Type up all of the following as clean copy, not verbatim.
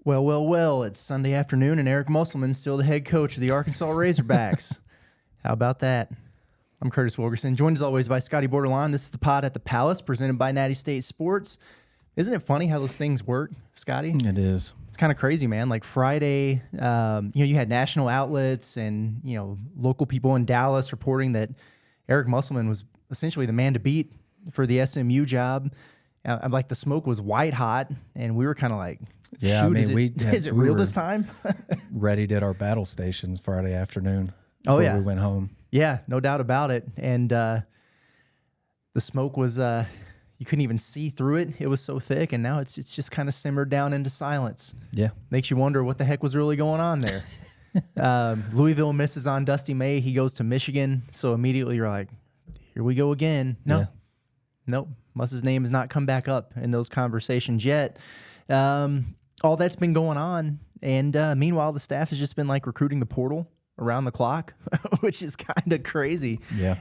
Well, well, well, it's Sunday afternoon, and Eric Musselman's still the head coach of the Arkansas Razorbacks. How about that? I'm Curtis Wilkerson, joined as always by Scottie Borderline. This is the Pod at the Palace, presented by Natty State Sports. Isn't it funny how those things work, Scottie? It is. It's kind of crazy, man. Like Friday, you had national outlets and, local people in Dallas reporting that Eric Musselman was essentially the man to beat for the SMU job. Like the smoke was white hot, and we were kind of like, yeah, shoot, is it real this time? Readied at our battle stations Friday afternoon. Oh, yeah. We went home. Yeah, no doubt about it. And the smoke was, you couldn't even see through it. It was so thick, and now it's just kind of simmered down into silence. Yeah. Makes you wonder what the heck was really going on there. Louisville misses on Dusty May. He goes to Michigan. So immediately you're like, here we go again. No. Yeah. Nope. Muss's name has not come back up in those conversations yet. All that's been going on. And meanwhile, the staff has just been like recruiting the portal around the clock, which is kind of crazy. Yeah.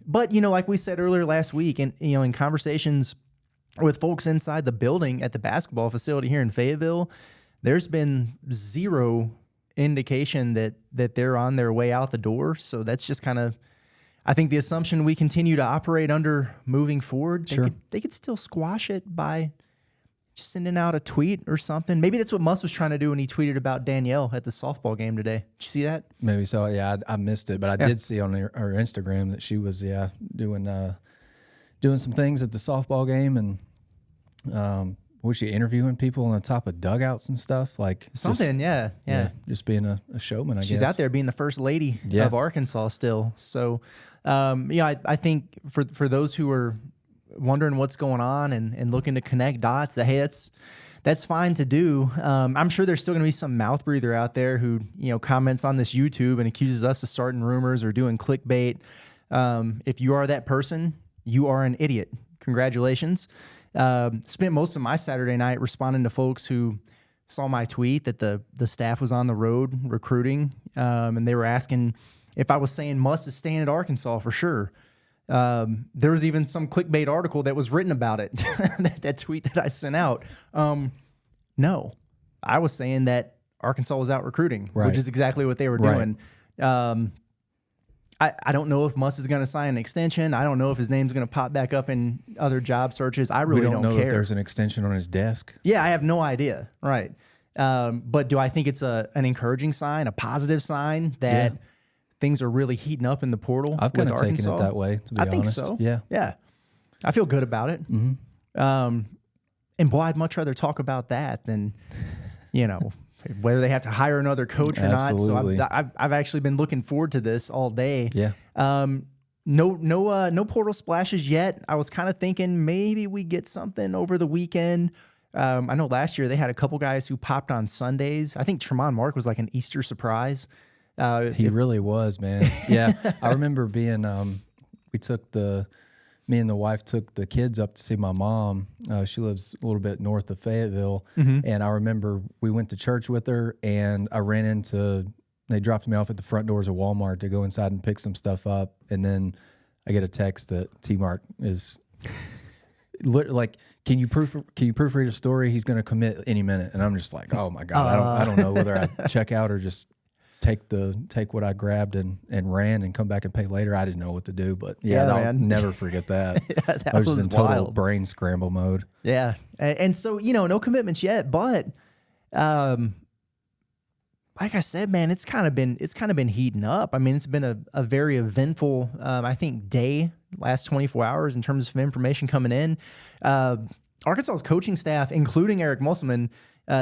But, like we said earlier last week, and, in conversations with folks inside the building at the basketball facility here in Fayetteville, there's been zero indication that they're on their way out the door. So that's just kind of, I think, the assumption we continue to operate under moving forward. Sure. They could still squash it by just sending out a tweet or something. Maybe that's what Muss was trying to do when he tweeted about Danielle at the softball game today. Did you see that? Maybe so. Yeah, I missed it, but I did see on her Instagram that she was doing some things at the softball game, and was she interviewing people on the top of dugouts and stuff, like something? Yeah, just being a showman. I guess she's out there being the first lady of Arkansas still. So, I think for those who are wondering what's going on and looking to connect dots, that hey, that's fine to do. I'm sure there's still going to be some mouth breather out there who comments on this YouTube and accuses us of starting rumors or doing clickbait. If you are that person, you are an idiot. Congratulations. Spent most of my Saturday night responding to folks who saw my tweet that the staff was on the road recruiting, and they were asking if I was saying Muss is staying at Arkansas for sure. There was even some clickbait article that was written about it, that tweet that I sent out. No, I was saying that Arkansas was out recruiting, which is exactly what they were doing. I don't know if Muss is going to sign an extension. I don't know if his name's going to pop back up in other job searches. I really don't know care. If there's an extension on his desk. Yeah, I have no idea. Right. But do I think it's an encouraging sign, a positive sign that things are really heating up in the portal? I've kind of taken it that way, to be honest. I think so. Yeah. Yeah. I feel good about it. Mm-hmm. And boy, I'd much rather talk about that than, whether they have to hire another coach or Absolutely. not. So I've actually been looking forward to this all day. Yeah. No portal splashes yet. I was kind of thinking maybe we get something over the weekend. I know last year they had a couple guys who popped on Sundays. I think Tremont Mark was like an Easter surprise. He really was, man. Yeah. I remember being, me and the wife took the kids up to see my mom. She lives a little bit north of Fayetteville. Mm-hmm. And I remember we went to church with her, and they dropped me off at the front doors of Walmart to go inside and pick some stuff up. And then I get a text that T-Mark is like, can you proofread a story? He's going to commit any minute. And I'm just like, oh my God, I don't know whether I check out or just take what I grabbed and ran and come back and pay later. I didn't know what to do, but I'll never forget that. That I was just in total wild brain scramble mode. Yeah. And so, no commitments yet, but like I said, man, it's kind of been heating up. I mean, it's been a very eventful, I think, day, last 24 hours in terms of information coming in. Arkansas's coaching staff, including Eric Musselman,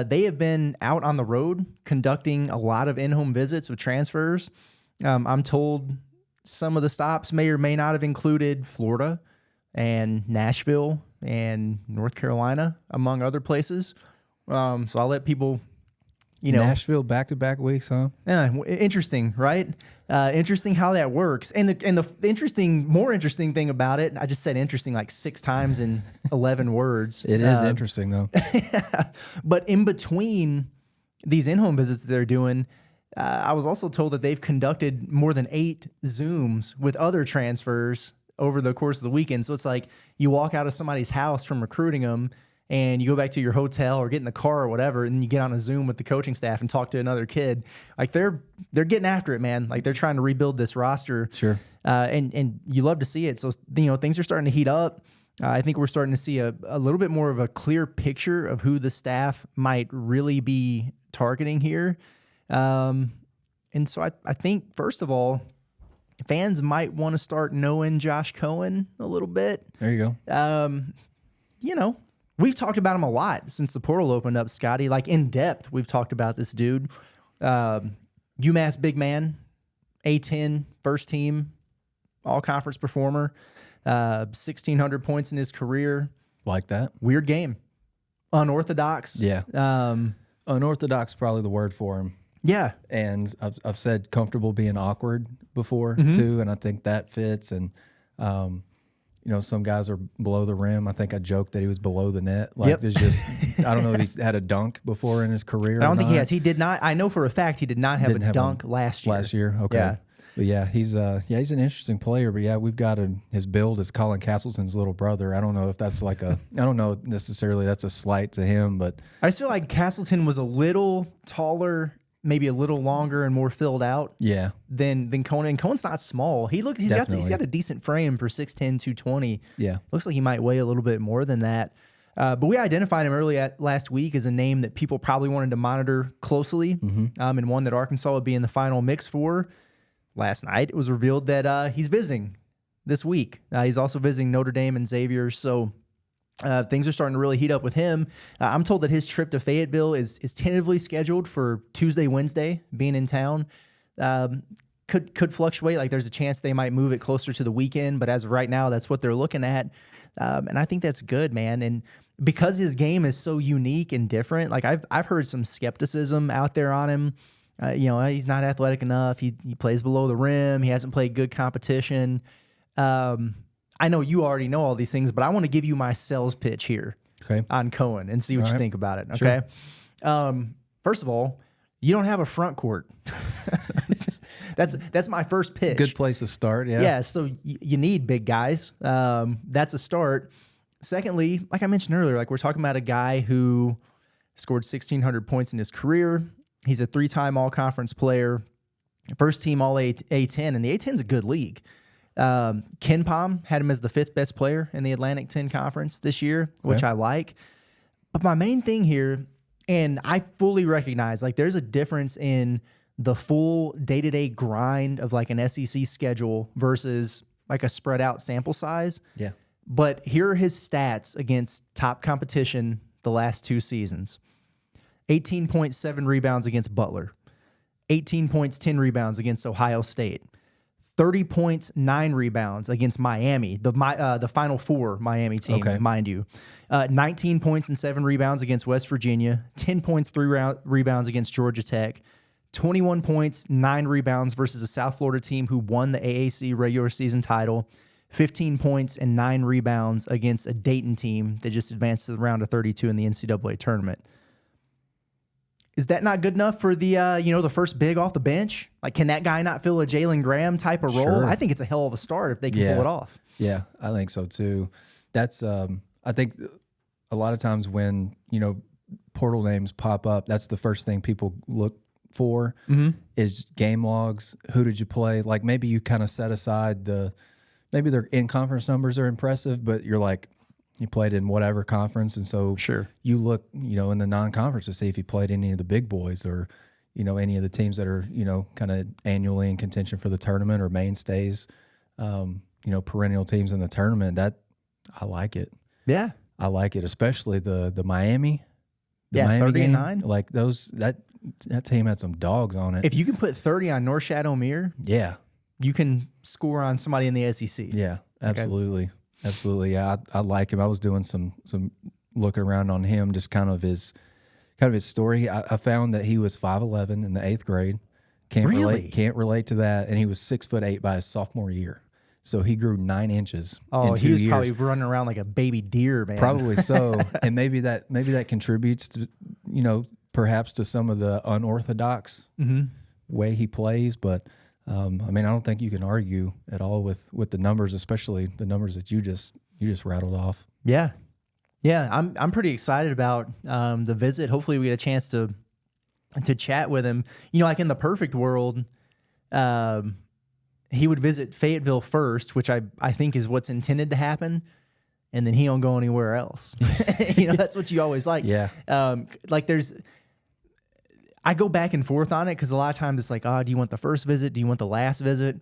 they have been out on the road conducting a lot of in-home visits with transfers. I'm told some of the stops may or may not have included Florida and Nashville and North Carolina, among other places. So I'll let people, Nashville back-to-back weeks, huh? Yeah, interesting, right? Interesting how that works. And the more interesting thing about it, I just said interesting like 6 times in 11 words. It is interesting, though. But in between these in-home visits they're doing, I was also told that they've conducted more than 8 Zooms with other transfers over the course of the weekend. So it's like you walk out of somebody's house from recruiting them, and you go back to your hotel or get in the car or whatever, and you get on a Zoom with the coaching staff and talk to another kid. Like they're getting after it, man. Like they're trying to rebuild this roster. Sure. And you love to see it. So, things are starting to heat up. I think we're starting to see a little bit more of a clear picture of who the staff might really be targeting here. And so I think, first of all, fans might want to start knowing Josh Cohen a little bit. There you go. We've talked about him a lot since the portal opened up, Scottie. Like, in depth, we've talked about this dude. UMass big man, A10, first team, all-conference performer, 1,600 points in his career. Like that. Weird game. Unorthodox. Yeah. Unorthodox is probably the word for him. Yeah. And I've said comfortable being awkward before, too, and I think that fits. And, some guys are below the rim. I think I joked that he was below the net. Like, there's just, I don't know if he's had a dunk before in his career. I don't think he has. He did not. I know for a fact he did not have a dunk last year. Last year, okay. Yeah. But yeah, he's an interesting player. But yeah, we've got his build is Colin Castleton's little brother. I don't know if that's I don't know necessarily that's a slight to him, but I just feel like Castleton was a little taller, maybe a little longer and more filled out. Yeah. Than Cohen. And Cohen's not small. He's got a decent frame for 6'10", 220. Yeah. Looks like he might weigh a little bit more than that. But we identified him last week as a name that people probably wanted to monitor closely, and one that Arkansas would be in the final mix for. Last night, it was revealed that he's visiting this week. He's also visiting Notre Dame and Xavier, so things are starting to really heat up with him. I'm told that his trip to Fayetteville is tentatively scheduled for Tuesday, Wednesday, being in town. Could fluctuate. Like, there's a chance they might move it closer to the weekend, but as of right now, that's what they're looking at. And I think that's good, man. And because his game is so unique and different, like I've heard some skepticism out there on him. He's not athletic enough. He plays below the rim. He hasn't played good competition. I know you already know all these things, but I want to give you my sales pitch here on Cohen and see what you think about it. Okay. Sure. First of all, you don't have a front court. That's my first pitch. Good place to start. Yeah. Yeah. So you need big guys. That's a start. Secondly, like I mentioned earlier, like we're talking about a guy who scored 1,600 points in his career. He's a 3-time all-conference player, first team all-A10, and the A10 is a good league. Ken Pom had him as the 5th best player in the Atlantic 10 Conference this year, which I like. But my main thing here, and I fully recognize, like there's a difference in the full day-to-day grind of like an SEC schedule versus like a spread out sample size. Yeah. But here are his stats against top competition the last 2 seasons. 18.7 rebounds against Butler. 18 points, 10 rebounds against Ohio State. 30 points, 9 rebounds against Miami, the Final Four Miami team, mind you. 19 points and 7 rebounds against West Virginia. 10 points, 3 rebounds against Georgia Tech. 21 points, 9 rebounds versus a South Florida team who won the AAC regular season title. 15 points and 9 rebounds against a Dayton team that just advanced to the round of 32 in the NCAA tournament. Is that not good enough for the the first big off the bench? Like, can that guy not fill a Jalen Graham type of role? Sure. I think it's a hell of a start if they can pull it off. Yeah, I think so too. That's I think a lot of times when portal names pop up, that's the first thing people look for is game logs. Who did you play? Like maybe you kind of set aside maybe their in conference numbers are impressive, but you're like, you played in whatever conference, and so you look, in the non-conference to see if you played any of the big boys or, any of the teams that are, kind of annually in contention for the tournament or mainstays, perennial teams in the tournament. That I like it. Yeah, I like it, especially the Miami. Miami 30 game, and 9. like those that team had some dogs on it. If you can put 30 on Norshad Omier, you can score on somebody in the SEC. Yeah, absolutely. Okay. Absolutely, yeah. I like him. I was doing some looking around on him, just kind of his story. I found that he was 5'11" in the 8th grade. Can't relate to that, and he was 6'8" by his sophomore year. So he grew 9 inches. Oh, in 2 he was years. Probably running around like a baby deer, man. Probably so, and maybe that contributes to perhaps to some of the unorthodox way he plays, but. I don't think you can argue at all with the numbers, especially the numbers that you just rattled off. Yeah, Yeah, I'm pretty excited about the visit. Hopefully, we get a chance to chat with him. You know, like in the perfect world, he would visit Fayetteville first, which I think is what's intended to happen, and then he don't go anywhere else. You know, that's what you always like. Yeah. Like I go back and forth on it because a lot of times it's like, oh, do you want the first visit? Do you want the last visit?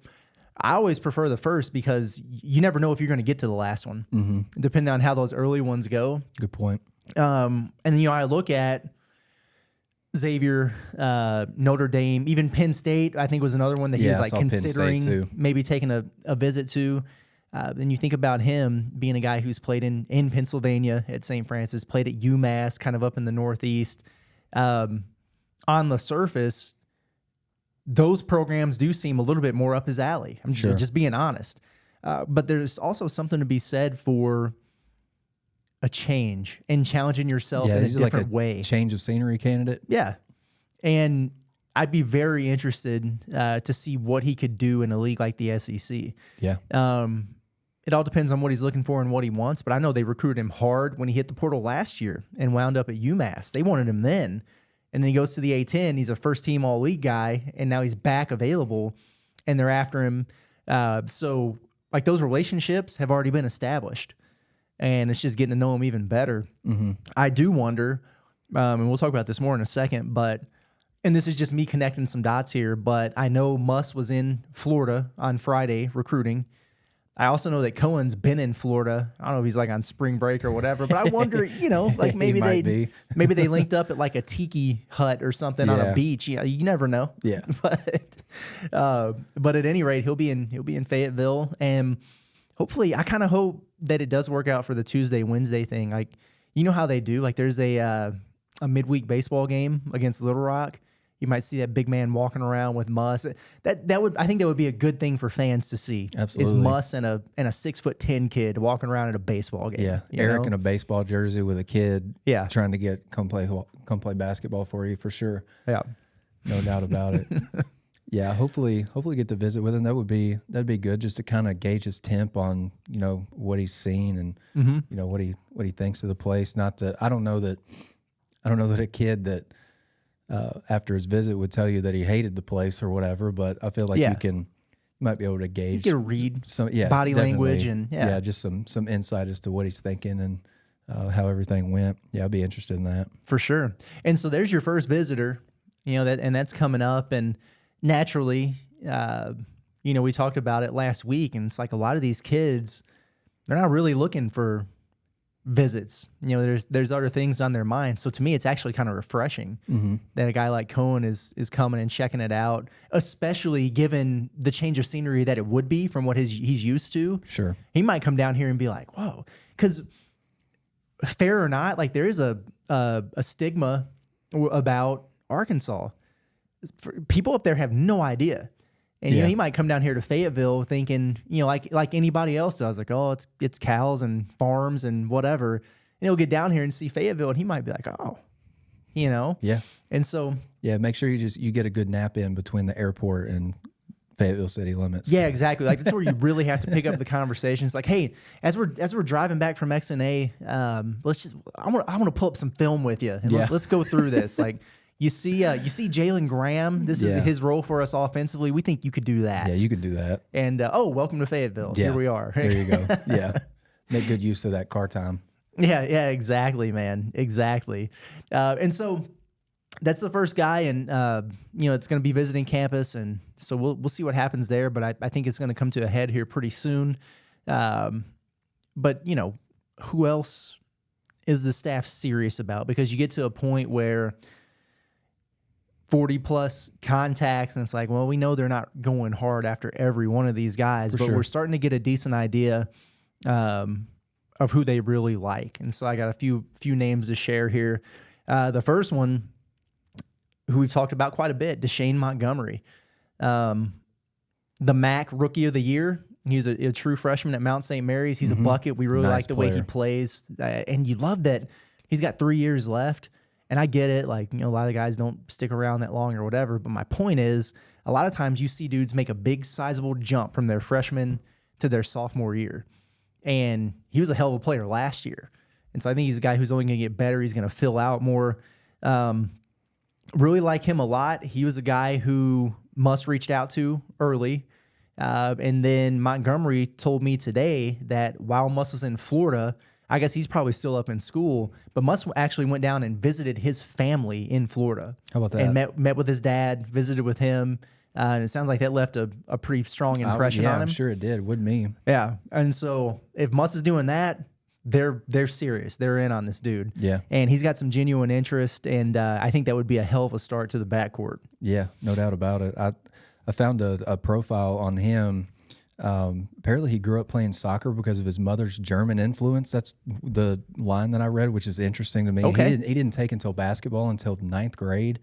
I always prefer the first because you never know if you're going to get to the last one, depending on how those early ones go. Good point. And you know, I look at Xavier, Notre Dame, even Penn State. I think was another one that he was like considering maybe taking a visit to. Then you think about him being a guy who's played in Pennsylvania at St. Francis, played at UMass, kind of up in the Northeast. On the surface, those programs do seem a little bit more up his alley. I'm just being honest. But there's also something to be said for a change and challenging yourself in a different way. Change of scenery candidate. Yeah. And I'd be very interested to see what he could do in a league like the SEC. Yeah. It all depends on what he's looking for and what he wants, but I know they recruited him hard when he hit the portal last year and wound up at UMass. They wanted him then. And then he goes to the A-10. He's a first-team all-league guy, and now he's back available, and they're after him. So, like, those relationships have already been established, and it's just getting to know him even better. I do wonder, and we'll talk about this more in a second, and this is just me connecting some dots here, but I know Muss was in Florida on Friday recruiting. I also know that Cohen's been in Florida. I don't know if he's like on spring break or whatever, but I wonder, you know, like maybe maybe they linked up at like a tiki hut or something on a beach. Yeah, you never know. Yeah. But at any rate, he'll be in Fayetteville, and hopefully, I kind of hope that it does work out for the Tuesday Wednesday thing. Like, you know how they do. Like, there's a midweek baseball game against Little Rock. You might see that big man walking around with Muss. I think that would be a good thing for fans to see. Absolutely. Is Muss and a 6'10" kid walking around at a baseball game. Yeah. Eric in a baseball jersey with a kid. Yeah. Trying to come play basketball for you for sure. Yeah. No doubt about it. Yeah. Hopefully get to visit with him. That'd be good just to kind of gauge his temp on, you know, what he's seen and you know what he thinks of the place. Not that I don't know that a kid that after his visit would tell you that he hated the place or whatever, but I feel like you might be able to gauge. You can read some body language and just some insight as to what he's thinking and how everything went. Yeah, I'd be interested in that. For sure. And so there's your first visitor, you know, that's coming up, and naturally, you know, we talked about it last week, and it's like a lot of these kids, they're not really looking for visits. You know, there's other things on their mind. So to me, it's actually kind of refreshing that a guy like Cohen is coming and checking it out, especially given the change of scenery that it would be from what he's used to. Sure. He might come down here and be like, whoa, because fair or not, like there is a stigma about Arkansas. People up there have no idea. And you know, he might come down here to Fayetteville thinking, you know, like anybody else does, like, oh, it's cows and farms and whatever. And he'll get down here and see Fayetteville, and he might be like, oh, you know, And so, make sure you get a good nap in between the airport and Fayetteville city limits. Yeah, exactly. Like that's where you really have to pick up the conversation. It's like, hey, as we're driving back from XNA, I want to pull up some film with you, and let's go through this, like. You see Jalen Graham. This is his role for us offensively. We think you could do that. Yeah, you could do that. And welcome to Fayetteville. Yeah. Here we are. There you go. Yeah, make good use of that car time. Yeah, exactly, man, exactly. And so that's the first guy, and you know, it's going to be visiting campus, and so we'll see what happens there. But I think it's going to come to a head here pretty soon. But you know, who else is the staff serious about? Because you get to a point where 40 plus contacts, and it's like, well, we know they're not going hard after every one of these guys, but we're starting to get a decent idea of who they really like. And so I got a few names to share here. The first one, who we've talked about quite a bit, Shane Montgomery, the MAC Rookie of the Year. He's a true freshman at Mount St. Mary's. He's a bucket. We really like the way he plays, and you love that he's got 3 years left. And I get it, like, you know, a lot of guys don't stick around that long or whatever. But my point is, a lot of times you see dudes make a big, sizable jump from their freshman to their sophomore year. And he was a hell of a player last year. And so I think he's a guy who's only going to get better. He's going to fill out more. Really like him a lot. He was a guy who Muss reached out to early. And then Montgomery told me today that while Muss was in Florida, I guess he's probably still up in school, but Muss actually went down and visited his family in Florida. How about that? And met with his dad, visited with him. And it sounds like that left a pretty strong impression on him. I'm sure it did. Would me. Yeah. And so if Muss is doing that, they're serious. They're in on this dude. Yeah. And he's got some genuine interest, and I think that would be a hell of a start to the backcourt. Yeah, no doubt about it. I found a profile on him. Apparently he grew up playing soccer because of his mother's German influence. That's the line that I read, which is interesting to me. Okay. He didn't take until basketball until 9th grade.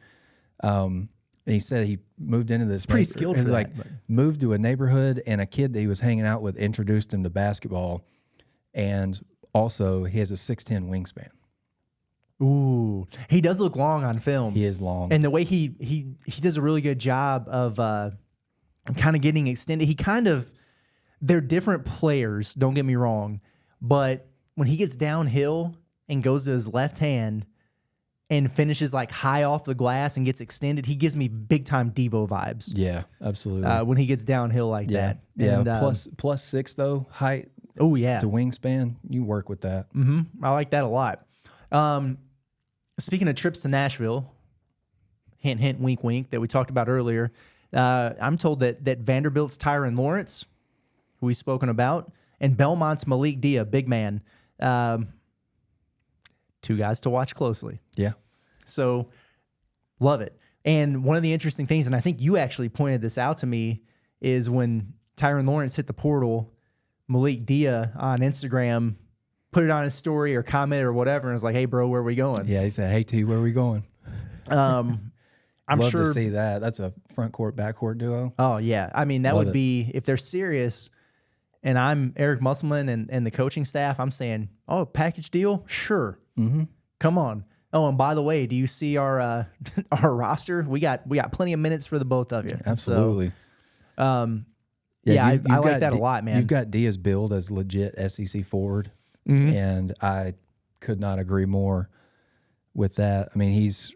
And he said he moved into this. Pretty skilled for that. Moved to a neighborhood, and a kid that he was hanging out with introduced him to basketball. And also, he has a 6'10" wingspan. Ooh, he does look long on film. He is long. And the way he does a really good job of kind of getting extended. They're different players, don't get me wrong, but when he gets downhill and goes to his left hand and finishes like high off the glass and gets extended, he gives me big time Devo vibes. Yeah, absolutely. When he gets downhill like that. Yeah, And, plus 6 though, height. Oh yeah, to wingspan, you work with that. I like that a lot. Speaking of trips to Nashville, hint, hint, wink, wink, that we talked about earlier, I'm told that Vanderbilt's Tyron Lawrence, who we've spoken about, and Belmont's Malik Dia, big man, 2 guys to watch closely. Yeah. So, love it. And one of the interesting things, and I think you actually pointed this out to me, is when Tyron Lawrence hit the portal, Malik Dia on Instagram put it on his story or comment or whatever, and was like, "Hey, bro, where are we going?" Yeah, he said, "Hey, T, where are we going?" I'm Love sure to see that. That's a front court, back court duo. Oh yeah, I mean that Love would be, if they're serious, and I'm Eric Musselman and the coaching staff, I'm saying, "Oh, package deal, sure, come on." Oh, and by the way, do you see our our roster? We got plenty of minutes for the both of you. Absolutely. So, Yeah, I like that a lot, man. You've got Dia's build as legit SEC forward, and I could not agree more with that. I mean, he's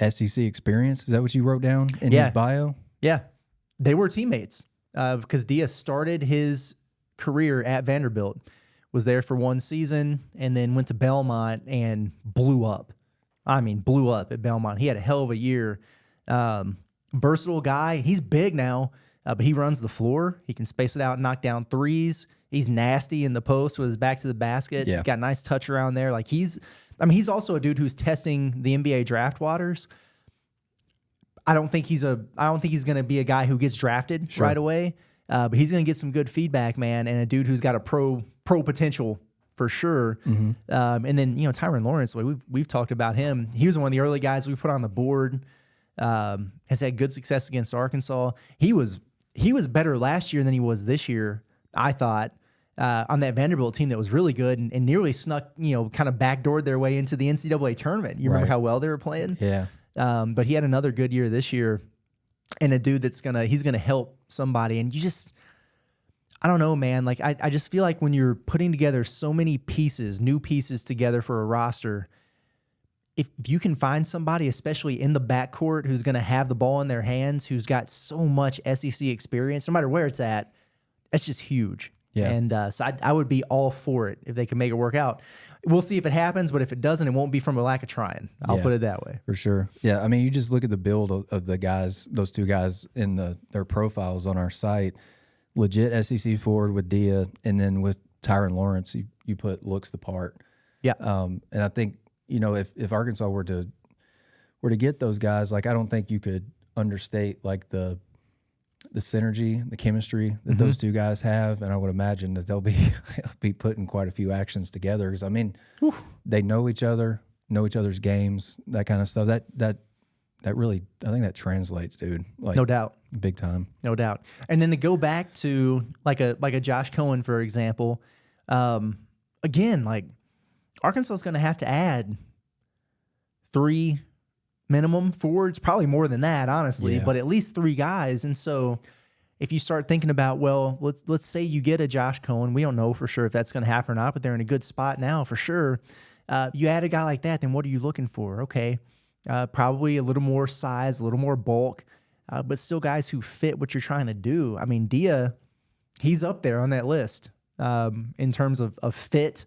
SEC experience. Is that what you wrote down in his bio? Yeah, they were teammates because Dia started his career at Vanderbilt, was there for 1 season, and then went to Belmont and blew up. I mean, blew up at Belmont. He had a hell of a year. Versatile guy. He's big now. But he runs the floor. He can space it out and knock down threes. He's nasty in the post with his back to the basket. Yeah. He's got a nice touch around there. Like he's also a dude who's testing the NBA draft waters. I don't think he's going to be a guy who gets drafted right away. But he's going to get some good feedback, man, and a dude who's got a pro potential for sure. And then Tyron Lawrence, like we've talked about him. He was one of the early guys we put on the board. Has had good success against Arkansas. He was better last year than he was this year, I thought, on that Vanderbilt team that was really good and nearly snuck, kind of backdoored their way into the NCAA tournament. You remember how well they were playing? Yeah. But he had another good year this year, and a dude he's gonna help somebody. And I don't know, man. Like I just feel like when you're putting together so many new pieces together for a roster, if you can find somebody, especially in the backcourt, who's going to have the ball in their hands, who's got so much SEC experience, no matter where it's at, that's just huge. Yeah. And so I would be all for it if they can make it work out. We'll see if it happens, but if it doesn't, it won't be from a lack of trying. I'll put it that way. For sure. Yeah, I mean, you just look at the build of the guys, those 2 guys in their profiles on our site. Legit SEC forward with Dia, and then with Tyron Lawrence, you put looks the part. Yeah. And I think, if Arkansas were to get those guys, like I don't think you could understate like the synergy, the chemistry that those 2 guys have, and I would imagine that they'll be putting quite a few actions together because I mean, they know each other's games, that kind of stuff. That really, I think that translates, dude. Like, no doubt, big time, no doubt. And then to go back to like a Josh Cohen, for example, again, like Arkansas is going to have to add 3 minimum forwards, probably more than that, honestly, but at least 3 guys. And so if you start thinking about, well, let's say you get a Josh Cohen, we don't know for sure if that's going to happen or not, but they're in a good spot now for sure. You add a guy like that, then what are you looking for? Okay, probably a little more size, a little more bulk, but still guys who fit what you're trying to do. I mean, Dia, he's up there on that list in terms of fit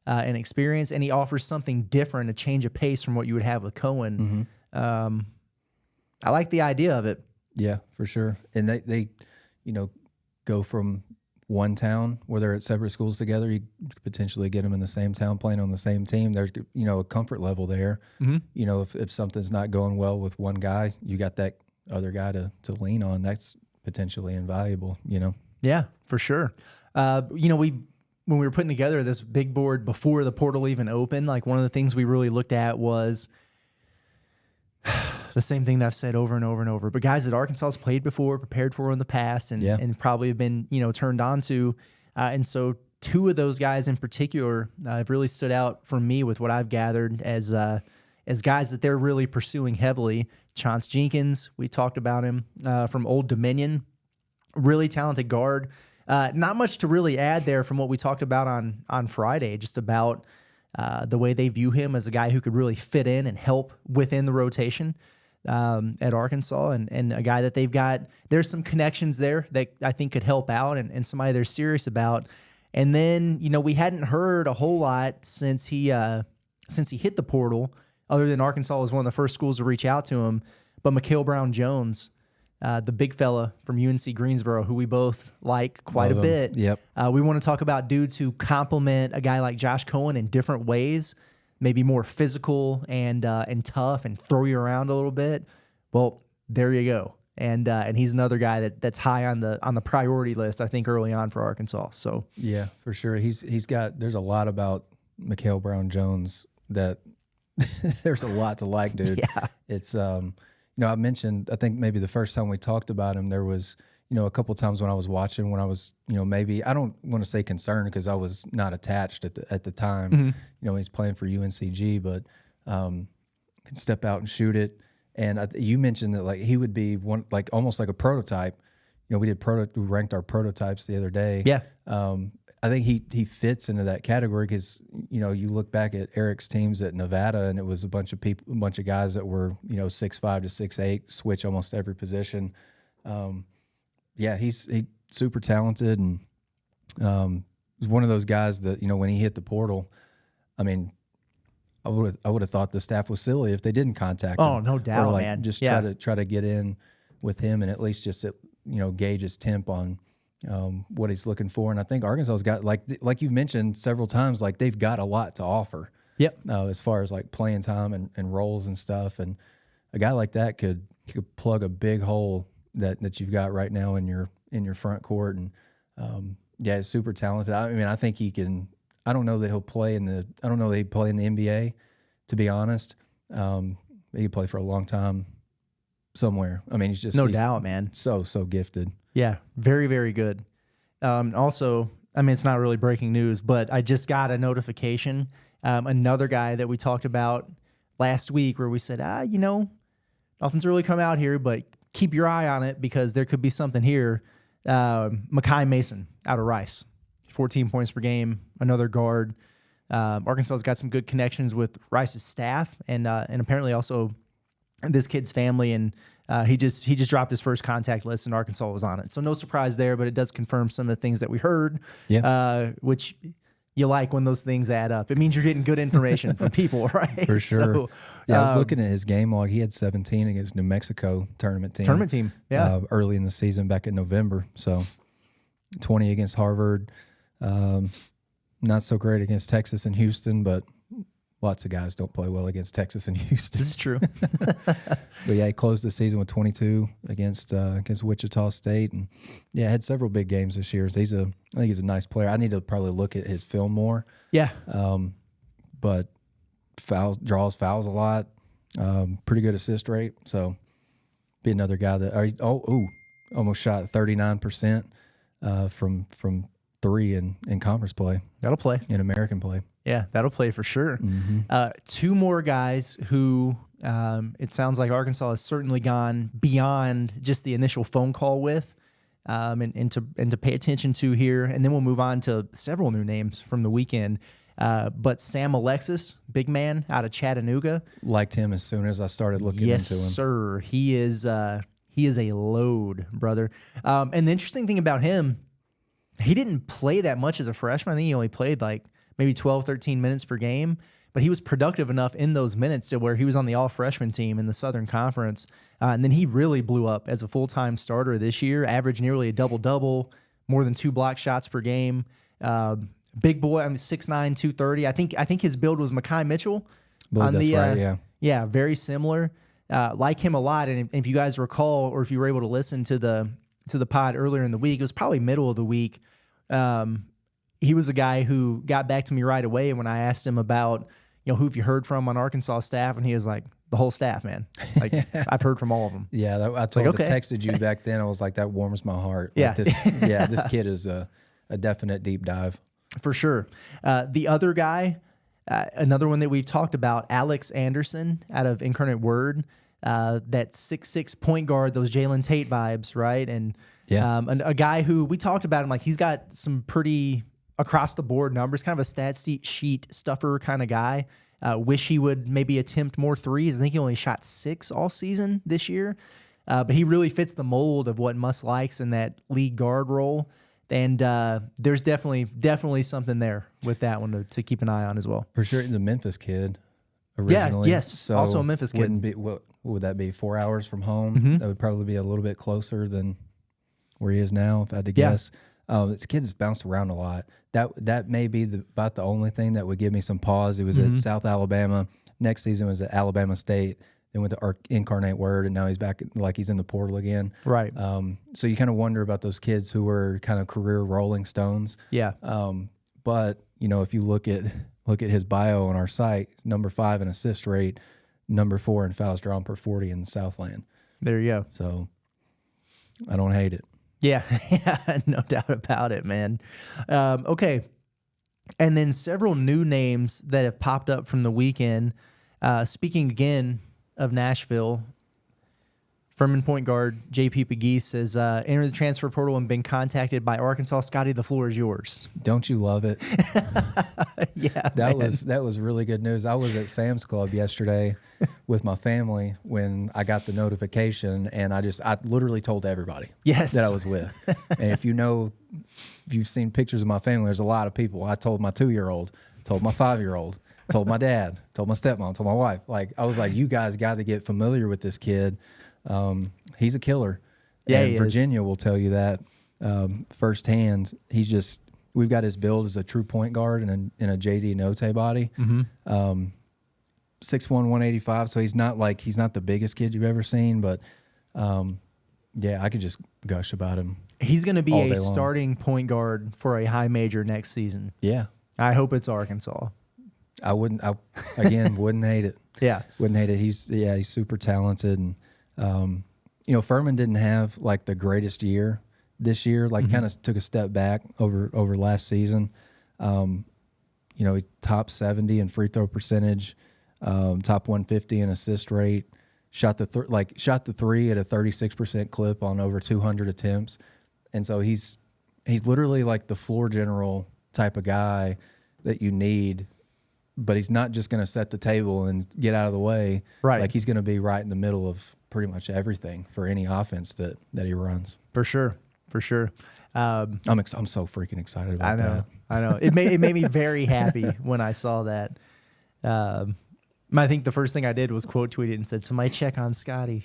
and experience, and he offers something different, a change of pace from what you would have with Cohen. I like the idea of it. Yeah, for sure. And they go from one town where they're at separate schools together. You could potentially get them in the same town playing on the same team. There's, a comfort level there. If something's not going well with one guy, you got that other guy to lean on. That's potentially invaluable, Yeah, for sure. When we were putting together this big board before the portal even opened, like one of the things we really looked at was the same thing that I've said over and over and over, but guys that Arkansas has played before, prepared for in the past, and probably have been, turned on to. And so two of those guys in particular have really stood out for me with what I've gathered as guys that they're really pursuing heavily. Chance Jenkins, we talked about him from Old Dominion, really talented guard. Not much to really add there from what we talked about on Friday, just about the way they view him as a guy who could really fit in and help within the rotation at Arkansas, and a guy that they've got. There's some connections there that I think could help out, and somebody they're serious about. And then, we hadn't heard a whole lot since he hit the portal, other than Arkansas was one of the first schools to reach out to him. But Michale Brown-Jones, the big fella from UNC Greensboro, who we both like quite a bit. Yep. We want to talk about dudes who complement a guy like Josh Cohen in different ways, maybe more physical and tough and throw you around a little bit. Well, there you go. And he's another guy that's high on the priority list, I think, early on for Arkansas. So yeah, for sure. There's a lot about Michale Brown-Jones that there's a lot to like, dude. Yeah. It's I mentioned, I think maybe the first time we talked about him, there was, a couple of times when I was watching, when I was, maybe, I don't want to say concerned because I was not attached at the time. He's playing for UNCG, but can step out and shoot it. And you mentioned that, like, he would be one, like, almost like a prototype. We ranked our prototypes the other day. Yeah. I think he fits into that category because, you look back at Eric's teams at Nevada, and it was a bunch of guys that were, 6'5" to 6'8", switch almost every position. He's super talented, and was one of those guys that, when he hit the portal, I mean, I would have thought the staff was silly if they didn't contact him. Oh, no doubt, or man. Just try to get in with him and at least just gauge his temp on what he's looking for. And I think Arkansas's got, like you've mentioned several times, like they've got a lot to offer. Yep. As far as like playing time and roles and stuff. And a guy like that could plug a big hole that you've got right now in your front court. And he's super talented. I mean, I think he can. I don't know that he'd play in the NBA, to be honest. He could play for a long time somewhere. I mean, he's doubt, man. So gifted. Yeah, very, very good. Also, I mean, it's not really breaking news, but I just got a notification. Another guy that we talked about last week where we said, nothing's really come out here, but keep your eye on it because there could be something here. Maiai Mason out of Rice, 14 points per game, another guard. Arkansas's got some good connections with Rice's staff and apparently also this kid's family, and he just dropped his first contact list, and Arkansas was on it. So no surprise there, but it does confirm some of the things that we heard, which you like when those things add up. It means you're getting good information from people, right? For sure. So, I was looking at his game log. He had 17 against New Mexico tournament team. Yeah. Early in the season back in November. So 20 against Harvard. Not so great against Texas and Houston, but lots of guys don't play well against Texas and Houston. This is true. But he closed the season with 22 against Wichita State, and had several big games this year. So I think he's a nice player. I need to probably look at his film more. Yeah. But draws fouls a lot. Pretty good assist rate. So be another guy that almost shot 39% from three in conference play. That'll play. In American play. Yeah, that'll play for sure. Mm-hmm. Two more guys who it sounds like Arkansas has certainly gone beyond just the initial phone call with. and to pay attention to here. And then we'll move on to several new names from the weekend. But Sam Alexis, big man out of Chattanooga. Liked him as soon as I started looking into him. Yes, sir. He is a load, brother. And the interesting thing about him, he didn't play that much as a freshman. I think he only played like maybe 12, 13 minutes per game. But he was productive enough in those minutes to where he was on the all-freshman team in the Southern Conference. And then he really blew up as a full-time starter this year, averaged nearly a double-double, more than 2 block shots per game. Big boy, 6'9", 230. I think his build was Maiai Mitchell. That's right, yeah. Yeah, very similar. Like him a lot. And if you guys recall, or if you were able to listen to the pod earlier in the week, it was probably middle of the week. He was a guy who got back to me right away when I asked him about, who have you heard from on Arkansas staff? And he was like, the whole staff, man. Like, I've heard from all of them. Yeah, I texted you back then. I was like, that warms my heart. Yeah. Like this kid is a definite deep dive. For sure. The other guy, another one that we've talked about, Alex Anderson out of Incarnate Word, that 6'6" point guard, those Jalen Tate vibes, right? And a guy who we talked about him, like he's got some pretty across the board numbers, kind of a stat sheet stuffer kind of guy. Wish he would maybe attempt more threes. I think he only shot 6 all season this year. But he really fits the mold of what Muss likes in that lead guard role. And there's definitely something there with that one to keep an eye on as well. For sure. He's a Memphis kid originally. Yeah, yes. So also a Memphis kid. What would that be, 4 hours from home? Mm-hmm. That would probably be a little bit closer than where he is now, if I had to guess. This kid has bounced around a lot. That may be about the only thing that would give me some pause. It was at South Alabama. Next season was at Alabama State. Then went to Incarnate Word, and now he's back, like he's in the portal again. Right. So you kind of wonder about those kids who were kind of career Rolling Stones. Yeah. But if you look at his bio on our site, number 5 in assist rate, number 4 in fouls drawn per 40 in the Southland. There you go. So I don't hate it. Yeah, no doubt about it, man. Okay. And then several new names that have popped up from the weekend. Speaking again of Nashville, Furman point guard J.P. Pegues has entered the transfer portal and been contacted by Arkansas. Scottie, the floor is yours. Don't you love it? Yeah, that was really good news. I was at Sam's Club yesterday with my family when I got the notification, and I literally told everybody that I was with. And if you've seen pictures of my family, there's a lot of people. I told my 2-year-old, told my 5-year-old, told my dad, told my stepmom, told my wife. Like, I was like, you guys got to get familiar with this kid. He's a killer. Yeah, and Virginia will tell you that firsthand. We've got his build as a true point guard in a JD Note body. 6'1", 185. So he's not the biggest kid you've ever seen, but I could just gush about him. He's going to be a starting point guard for a high major next season. Yeah. I hope it's Arkansas. I wouldn't hate it. Yeah. Wouldn't hate it. He's super talented. And, Furman didn't have like the greatest year this year, kind of took a step back over last season. He top 70 in free throw percentage, top 150 in assist rate, shot the three at a 36% clip on over 200 attempts. And so he's literally like the floor general type of guy that you need, but he's not just going to set the table and get out of the way. Right. Like, he's going to be right in the middle of pretty much everything for any offense that he runs. For sure. I'm so freaking excited about that. I know. It made me very happy when I saw that. I think the first thing I did was quote tweet it and said, "Somebody check on Scottie.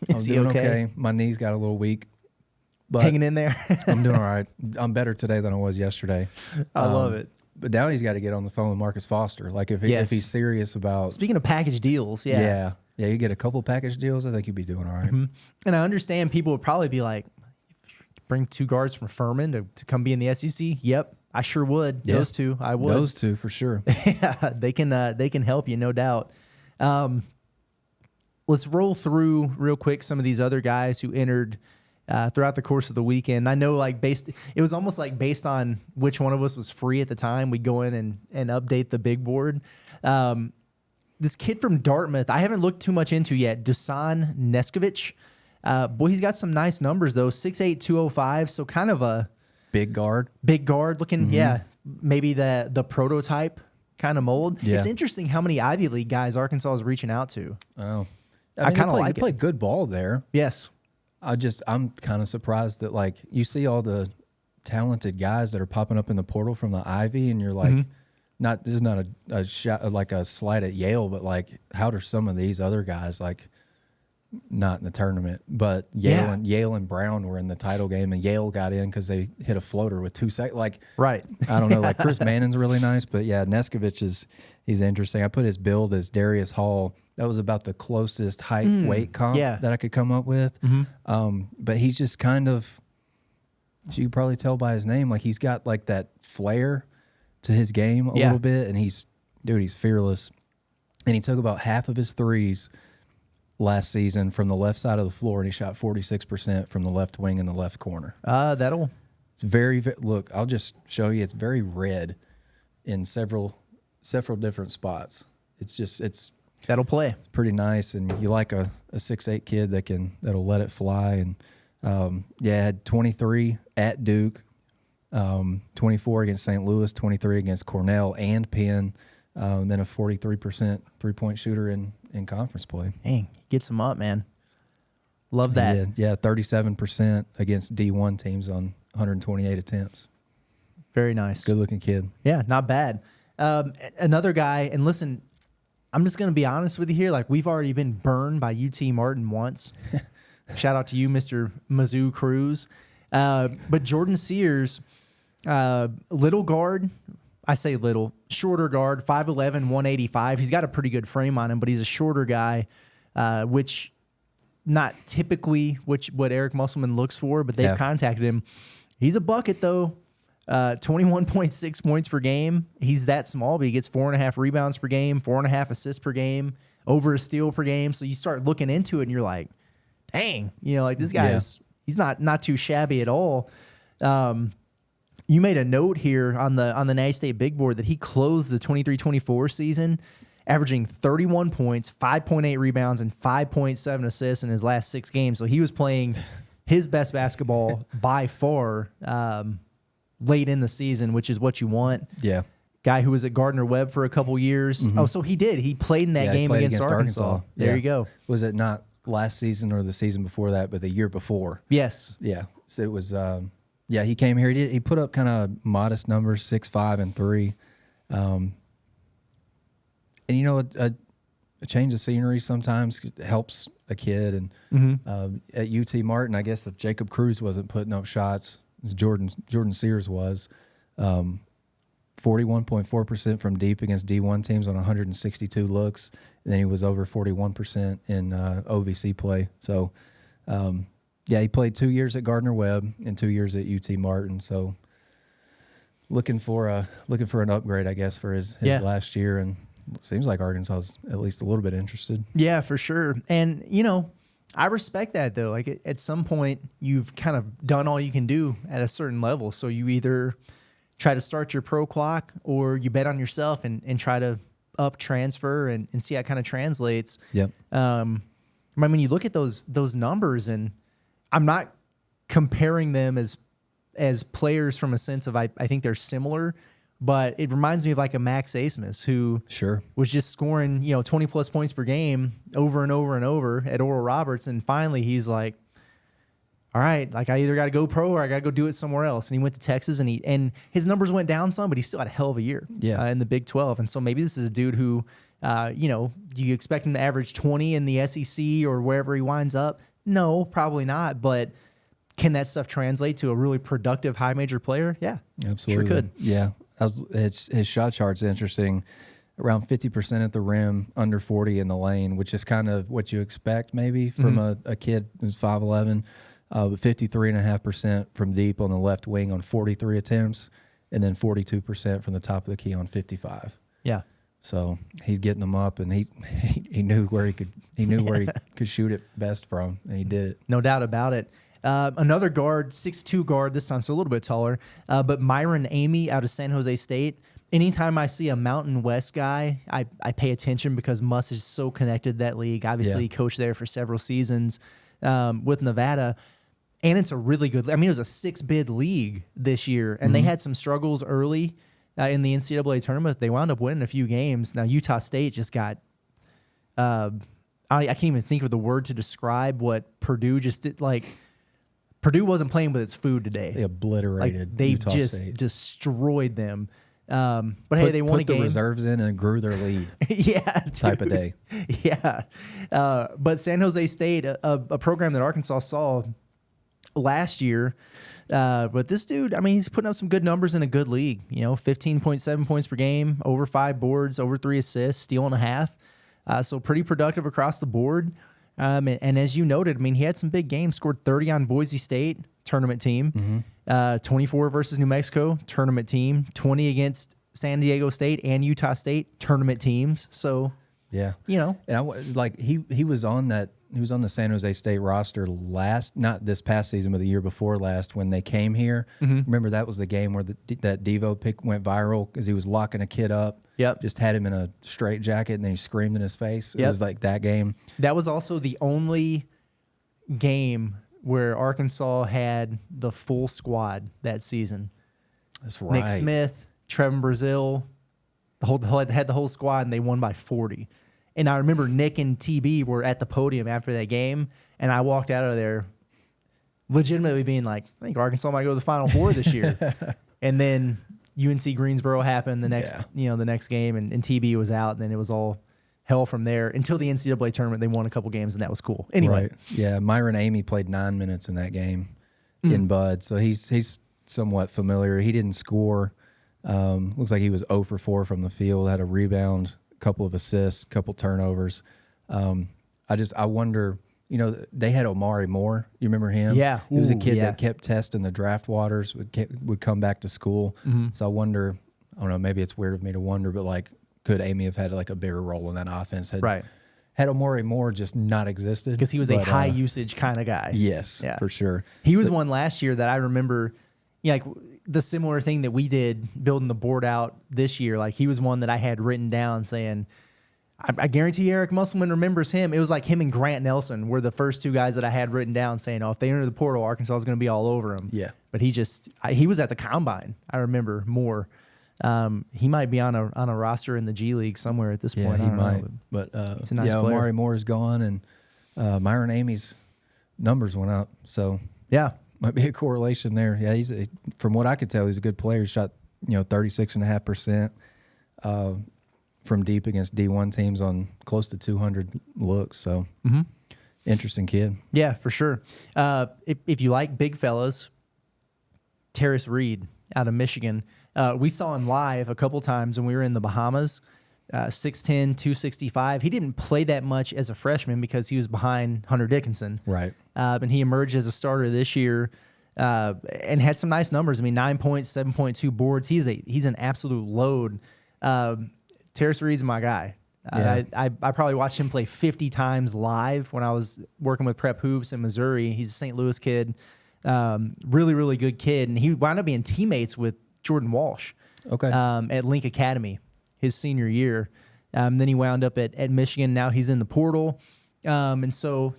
Is he okay? My knees got a little weak, but hanging in there. I'm doing all right. I'm better today than I was yesterday. I love it. But now he's got to get on the phone with Marcus Foster. Like, if he's serious about... Speaking of package deals, Yeah, you get a couple package deals, I think you'd be doing all right. Mm-hmm. And I understand people would probably be like, bring 2 guards from Furman to come be in the SEC? Yep, I sure would. Yeah. Those 2, I would. Those 2, for sure. Yeah, they can help you, no doubt. Let's roll through real quick some of these other guys who entered throughout the course of the weekend. I know, it was almost like based on which one of us was free at the time, we'd go in and update the big board. This kid from Dartmouth, I haven't looked too much into yet, Danan Nesovic. Boy, he's got some nice numbers, though. 6'8", 205, so kind of a big guard looking, maybe the prototype kind of mold. Yeah. It's interesting how many Ivy League guys Arkansas is reaching out to. Oh, I kind of like it. They play good ball there. Yes. I'm kind of surprised that, like, you see all the talented guys that are popping up in the portal from the Ivy, and you're like, this is not a shot, like a slight at Yale, but like, how do some of these other guys, like, not in the tournament, but Yale and Brown were in the title game, and Yale got in because they hit a floater with 2 seconds. Like, right. I don't know. Like, Chris Mannon's really nice, but yeah, Nesovic he's interesting. I put his build as Darius Hall. That was about the closest height weight comp that I could come up with. But he's just kind of, as you can probably tell by his name, like, he's got like that flair to his game a little bit, and he's fearless. And he took about half of his threes last season from the left side of the floor, and he shot 46% from the left wing in the left corner. It's very look, I'll just show you. It's very red in several different spots. That'll play. It's pretty nice, and you like a 6'8" kid that'll let it fly. And had 23 at Duke, 24 against St. Louis, 23 against Cornell and Penn, and then a 43% 3-point shooter in conference play. Dang, gets him up, man. Love that. Yeah, 37% against D1 teams on 128 attempts. Very nice. Good-looking kid. Yeah, not bad. Another guy, and listen, I'm just going to be honest with you here. Like, we've already been burned by UT Martin once. Shout out to you, Mr. Mizzou Cruz. But Jordan Sears, little guard. I say little, shorter guard, 5'11", 185. He's got a pretty good frame on him, but he's a shorter guy, which not typically what Eric Musselman looks for, but they've contacted him. He's a bucket, though. 21.6 points per game. He's that small, but he gets 4.5 rebounds per game, 4.5 assists per game, over a steal per game. So you start looking into it, and you're like, dang, like this guy's he's not too shabby at all. You made a note here on the Natty State Big Board that he closed the 23-24 season averaging 31 points, 5.8 rebounds, and 5.7 assists in his last 6 games. So he was playing his best basketball by far late in the season, which is what you want. Yeah. Guy who was at Gardner-Webb for a couple years. Oh, so he did. He played in that game against Arkansas. There you go. Was it not last season or the season before that, but the year before? Yes. Yeah. So it was... he came here. He put up kind of modest numbers, 6'5" and 3. And a change of scenery sometimes helps a kid. And at UT Martin, I guess if Jacob Cruz wasn't putting up shots, Jordan Sears was. 41.4% from deep against D1 teams on 162 looks, and then he was over 41% in OVC play. So. He played 2 years at Gardner-Webb and 2 years at UT Martin. So looking for an upgrade, I guess, for his last year. And it seems like Arkansas is at least a little bit interested. Yeah, for sure. And, I respect that, though. Like, at some point, you've kind of done all you can do at a certain level. So you either try to start your pro clock or you bet on yourself and try to up transfer and see how it kind of translates. Yep. When you look at those numbers, and I'm not comparing them as players from a sense of I think they're similar, but it reminds me of like a Max Asmus who was just scoring 20+ points per game over and over and over at Oral Roberts, and finally he's like, all right, like I either got to go pro or I got to go do it somewhere else. And he went to Texas, and his numbers went down some, but he still had a hell of a year in the Big 12. And so maybe this is a dude who, do you expect him to average 20 in the SEC or wherever he winds up? No, probably not. But can that stuff translate to a really productive high major player? Yeah, absolutely. Sure could. Yeah, his shot chart's interesting. Around 50% at the rim, under 40 in the lane, which is kind of what you expect maybe from a kid who's 5'11". But 53.5% from deep on the left wing on 43 attempts, and then 42% from the top of the key on 55. Yeah. So he's getting them up, and he knew where he could shoot it best from, and he did it. No doubt about it. Another guard, 6'2" guard this time, so a little bit taller, but Myon Amy out of San Jose State. Anytime I see a Mountain West guy, I pay attention because Muss is so connected to that league. Obviously, he coached there for several seasons. with Nevada. And it's a really good, I mean, it was a 6-bid league this year, and they had some struggles early in the NCAA tournament. They wound up winning a few games. Now, Utah State just got, I can't even think of the word to describe what Purdue just did. Like, Purdue wasn't playing with its food today. They obliterated they Utah just State. Destroyed them. But hey, they won a game. Put the reserves in and grew their lead. Yeah, type of day. Yeah. But San Jose State, a program that Arkansas saw last year. But this dude, I mean, he's putting up some good numbers in a good league. 15.7 points per game, over 5 boards, over 3 assists, steal and a half. So pretty productive across the board. And as you noted, I mean, he had some big games, scored 30 on Boise State, tournament team, 24 versus New Mexico, tournament team, 20 against San Diego State and Utah State, tournament teams. So, yeah, and he was on that. He was on the San Jose State roster not this past season, but the year before last when they came here. Remember that was the game where that Devo pick went viral because he was locking a kid up. Yep. Just had him in a straight jacket and then he screamed in his face. It was like that game. That was also the only game where Arkansas had the full squad that season. That's right. Nick Smith, Trevin Brazil, had the whole squad, and they won by 40. And I remember Nick and TB were at the podium after that game, and I walked out of there legitimately being like, I think Arkansas might go to the Final Four this year. And then UNC Greensboro happened the next game, and TB was out, and then it was all hell from there until the NCAA tournament. They won a couple games, and that was cool. Anyway. Right. Yeah, Myon Amy played 9 minutes in that game in Bud, so he's somewhat familiar. He didn't score. Looks like he was 0 for 4 from the field, had a rebound, couple of assists, couple turnovers. I wonder, they had Omari Moore. You remember him? Yeah. He was a kid that kept testing the draft waters, would come back to school. So I wonder, I don't know, maybe it's weird of me to wonder, but like, could Amy have had like a bigger role in that offense? Had Omari Moore just not existed? Because he was a high usage kind of guy. Yes, for sure. He was one last year that I remember, like the similar thing that we did building the board out this year. Like he was one that I had written down saying, I guarantee Eric Musselman remembers him. It was like him and Grant Nelson were the first 2 guys that I had written down saying, if they enter the portal, Arkansas is going to be all over him. Yeah. But he was at the combine. I remember more. He might be on a roster in the G League somewhere at this point. He might. But he's a nice player. Omari Moore's gone, and Myon Amy's numbers went up. So yeah, might be a correlation there. Yeah, from what I could tell, he's a good player. He shot 36.5% from deep against D1 teams on close to 200 looks. So interesting kid. Yeah, for sure. If you like big fellas, Terce Reed out of Michigan. We saw him live a couple times when we were in the Bahamas. 6'10", 265. He didn't play that much as a freshman because he was behind Hunter Dickinson. Right. And he emerged as a starter this year and had some nice numbers. I mean, 9 points, 7.2 boards. He's an absolute load. Terce Reed's my guy. Yeah. I probably watched him play 50 times live when I was working with Prep Hoops in Missouri. He's a St. Louis kid. Really, really good kid. And he wound up being teammates with Jordan Walsh at Link Academy his senior year. Then he wound up at Michigan. Now he's in the portal. And so,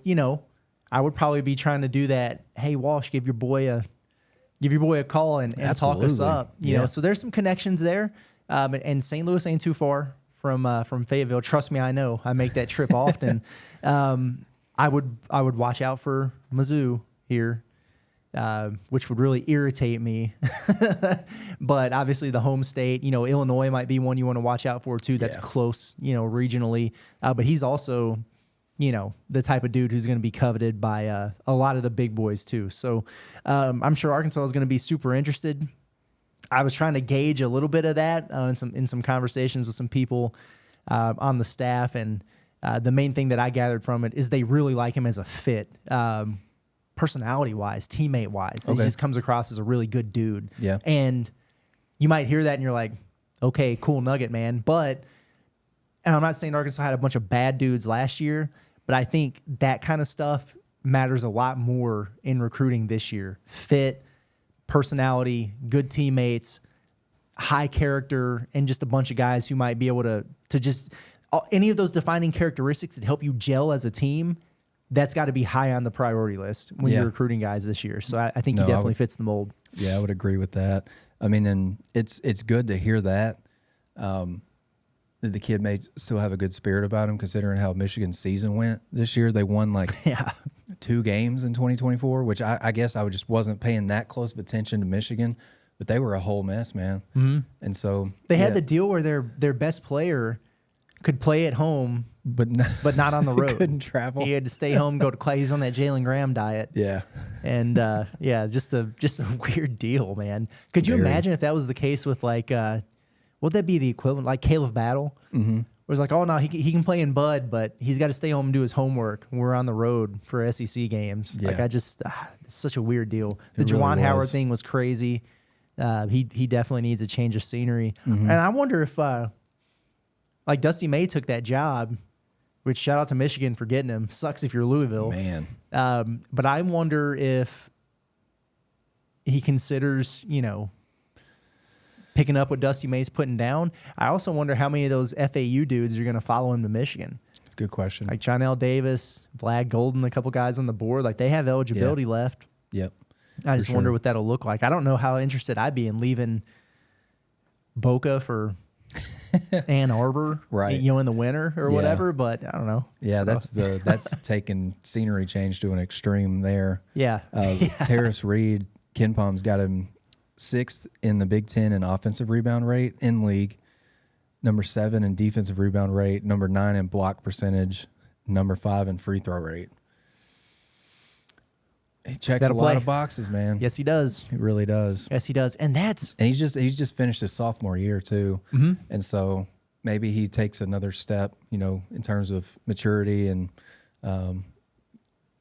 I would probably be trying to do that. Hey, Walsh, give your boy a call and talk us up. You know, so there's some connections there. And St. Louis ain't too far from Fayetteville. Trust me, I know. I make that trip often. I would watch out for Mizzou here. Which would really irritate me. But obviously the home state, Illinois might be one you want to watch out for too. That's close, regionally. But he's also, the type of dude who's going to be coveted by a lot of the big boys too. So I'm sure Arkansas is going to be super interested. I was trying to gauge a little bit of that in some conversations with some people on the staff. And the main thing that I gathered from it is they really like him as a fit. Personality-wise, teammate-wise. He just comes across as a really good dude. Yeah. And you might hear that and you're like, okay, cool nugget, man. And I'm not saying Arkansas had a bunch of bad dudes last year, but I think that kind of stuff matters a lot more in recruiting this year. Fit, personality, good teammates, high character, and just a bunch of guys who might be able to just any of those defining characteristics that help you gel as a team that's got to be high on the priority list when you're recruiting guys this year. So I think he definitely fits the mold. Yeah, I would agree with that. I mean, and it's good to hear that. That the kid may still have a good spirit about him, considering how Michigan's season went this year. They won like 2 games in 2024, which I guess I just wasn't paying that close of attention to Michigan, but they were a whole mess, man. Mm-hmm. And so they had the deal where their best player could play at home, but not on the road. Couldn't travel. He had to stay home, go to class. He's on that Jalen Graham diet. Yeah, and just a weird deal, man. Could you imagine if that was the case with like? Would that be the equivalent, like Caleb Battle? Mm-hmm. Where it's like, oh, no, he can play in Bud, but he's got to stay home and do his homework. We're on the road for SEC games. Yeah. Like, it's such a weird deal. The Juwan Howard thing was crazy. He definitely needs a change of scenery. Mm-hmm. And I wonder if, like, Dusty May took that job, which shout out to Michigan for getting him. Sucks if you're Louisville. Man. But I wonder if he considers, picking up what Dusty May's putting down. I also wonder how many of those FAU dudes are going to follow him to Michigan. That's a good question. Like Jonell Davis, Vlad Golden, a couple guys on the board. Like, they have eligibility left. Yep. I just wonder what that'll look like. I don't know how interested I'd be in leaving Boca for Ann Arbor, right? In the winter or whatever. But I don't know. Yeah, so. that's taking scenery change to an extreme there. Yeah. Terce Reed, Ken Palm's got him 6th in the Big Ten in offensive rebound rate in league, number 7 in defensive rebound rate, number 9 in block percentage, number 5 in free throw rate. He checks a lot of boxes, man. Yes, he does. He really does. Yes, he does. And he's just finished his sophomore year too, and so maybe he takes another step, in terms of maturity, and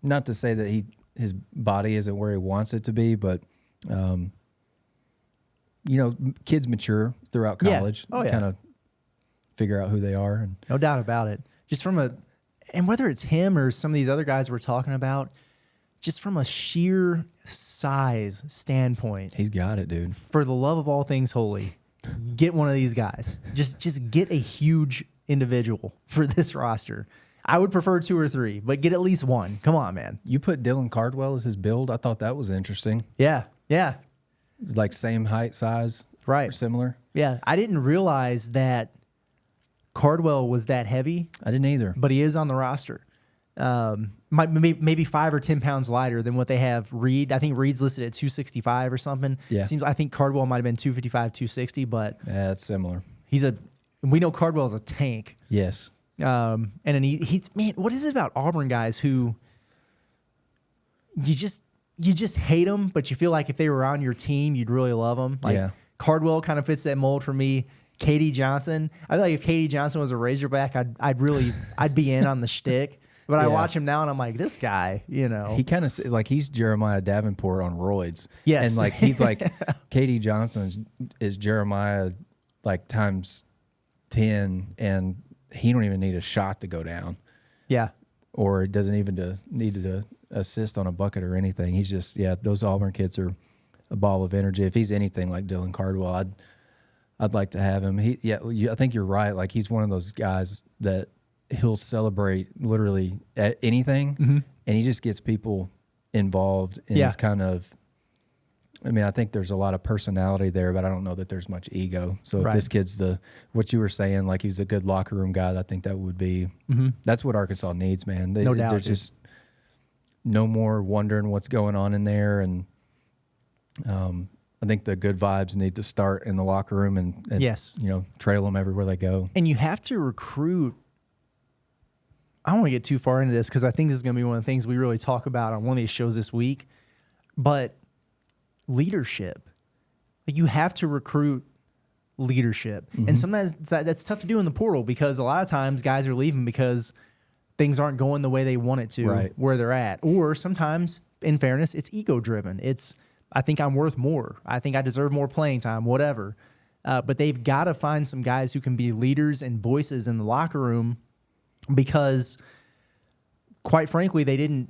not to say that his body isn't where he wants it to be, but. Kids mature throughout college. Yeah. Oh, yeah. Kind of figure out who they are. And no doubt about it. Just and whether it's him or some of these other guys we're talking about, just from a sheer size standpoint. He's got it, dude. For the love of all things holy, get one of these guys. Just get a huge individual for this roster. I would prefer 2 or 3, but get at least one. Come on, man. You put Dylan Cardwell as his build. I thought that was interesting. Yeah. Like same height, size, right? Or similar. Yeah, I didn't realize that Cardwell was that heavy. I didn't either. But he is on the roster. Maybe 5 or 10 pounds lighter than what they have Reed. I think Reed's listed at 265 or something. Yeah. I think Cardwell might have been 255, 260, but yeah, it's similar. We know Cardwell's a tank. Yes. And then he's man, what is it about Auburn guys who you just hate them, but you feel like if they were on your team, you'd really love them. Like Cardwell kind of fits that mold for me. Katie Johnson. I feel like if Katie Johnson was a Razorback, I'd be in on the shtick. But I watch him now and I'm like, this guy, He kind of like he's Jeremiah Davenport on roids. Yes. And like he's like Katie Johnson is Jeremiah like times 10, and he don't even need a shot to go down. Yeah. Or doesn't even need to assist on a bucket or anything. He's just those Auburn kids are a ball of energy. If he's anything like Dylan Cardwell, I'd like to have him. I think you're right. Like he's one of those guys that he'll celebrate literally at anything, and he just gets people involved in his kind of. I mean, I think there's a lot of personality there, but I don't know that there's much ego. So if this kid's what you were saying, like he's a good locker room guy, I think that would be that's what Arkansas needs, man. No doubt. There's just no more wondering what's going on in there, and I think the good vibes need to start in the locker room and trail them everywhere they go. And you have to recruit. I don't want to get too far into this because I think this is going to be one of the things we really talk about on one of these shows this week, but leadership. Like you have to recruit leadership. And sometimes that's tough to do in the portal because a lot of times guys are leaving because things aren't going the way they want it to where they're at. Or sometimes, in fairness, it's ego-driven. It's, I think I'm worth more. I think I deserve more playing time, whatever. But they've got to find some guys who can be leaders and voices in the locker room because, quite frankly, they either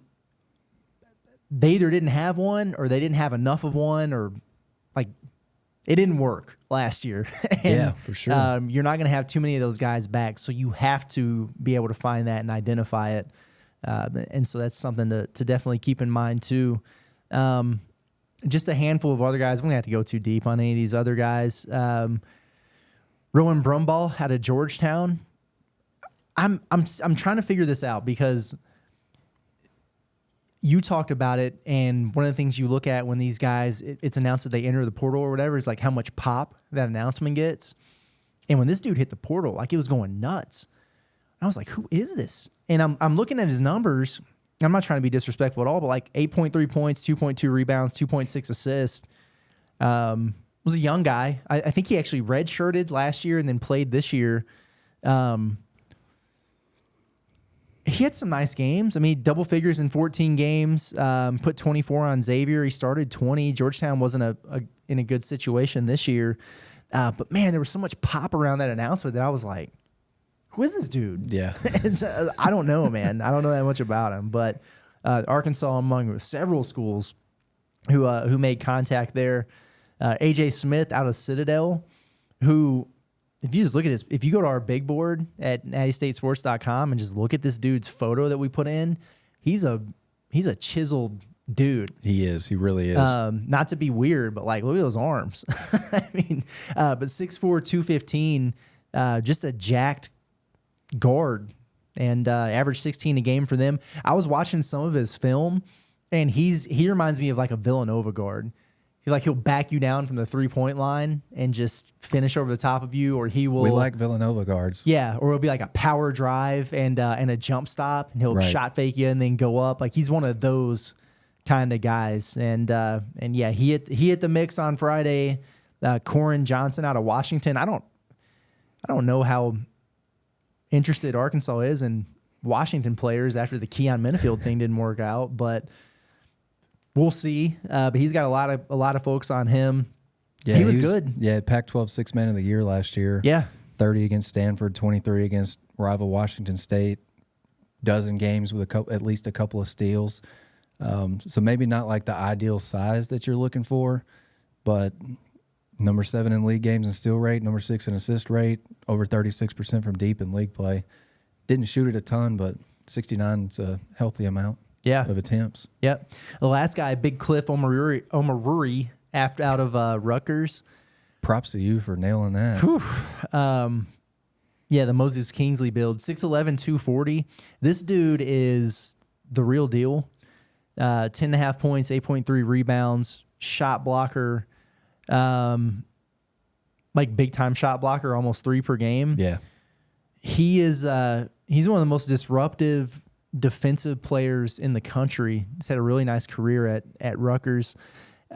didn't have one or they didn't have enough of one, or like it didn't work last year. And, for sure. You're not going to have too many of those guys back, so you have to be able to find that and identify it. And so that's something to definitely keep in mind too. Just a handful of other guys. We don't have to go too deep on any of these other guys. Rowan Brumball out of Georgetown. I'm trying to figure this out because you talked about it, and one of the things you look at when these guys, it's announced that they enter the portal or whatever, is like how much pop that announcement gets. And when this dude hit the portal, like it was going nuts. I was like, who is this? And I'm looking at his numbers. I'm not trying to be disrespectful at all, but like 8.3 points, 2.2 rebounds, 2.6 assists. Was a young guy. I think he actually redshirted last year and then played this year. He had some nice games. I mean, double figures in 14 games, put 24 on Xavier. He started 20. Georgetown wasn't in a good situation this year. But, man, there was so much pop around that announcement that I was like, who is this dude? Yeah. And so, I don't know, man. I don't know that much about him. But Arkansas among several schools who made contact there. A.J. Smith out of Citadel, who – if you just look at his, if you go to our big board at nattystatesports.com and just look at this dude's photo that we put in, he's a chiseled dude. He is. He really is. Not to be weird, but like, look at those arms. I mean, but 6'4", 215, just a jacked guard, and averaged 16 a game for them. I was watching some of his film, and he reminds me of like a Villanova guard. He'll back you down from the 3-point line and just finish over the top of you, or he will. We like Villanova guards. Yeah, or it'll be like a power drive and a jump stop, and he'll shot fake you and then go up. Like he's one of those kind of guys. And yeah, he hit the mix on Friday. Corin Johnson out of Washington. I don't know how interested Arkansas is in Washington players after the Keon Minifield thing didn't work out, but. We'll see, but he's got a lot of folks on him. Yeah, he was good. Yeah, Pac-12 Sixth Man of the Year last year. Yeah, 30 against Stanford, 23 against rival Washington State. Dozen games with at least a couple of steals. So maybe not like the ideal size that you're looking for, but number 7 in league games in steal rate, number 6 in assist rate, over 36% from deep in league play. Didn't shoot it a ton, but 69 is a healthy amount. Yeah. Of attempts. Yep. The last guy, Big Cliff Omaruri out of Rutgers. Props to you for nailing that. Whew. Yeah, the Moses Kingsley build. 6'11", 240. This dude is the real deal. 10.5 points, 8.3 rebounds, shot blocker, like big-time shot blocker, almost 3 per game. Yeah. He's one of the most disruptive defensive players in the country. He's had a really nice career at Rutgers.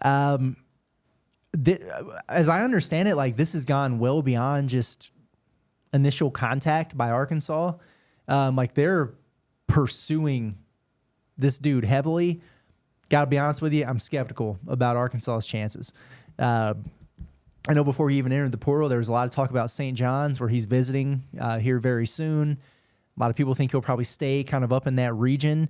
As I understand it, like this has gone well beyond just initial contact by Arkansas. Like they're pursuing this dude heavily. Got to be honest with you, I'm skeptical about Arkansas's chances. I know before he even entered the portal, there was a lot of talk about St. John's, where he's visiting here very soon. A lot of people think he'll probably stay kind of up in that region.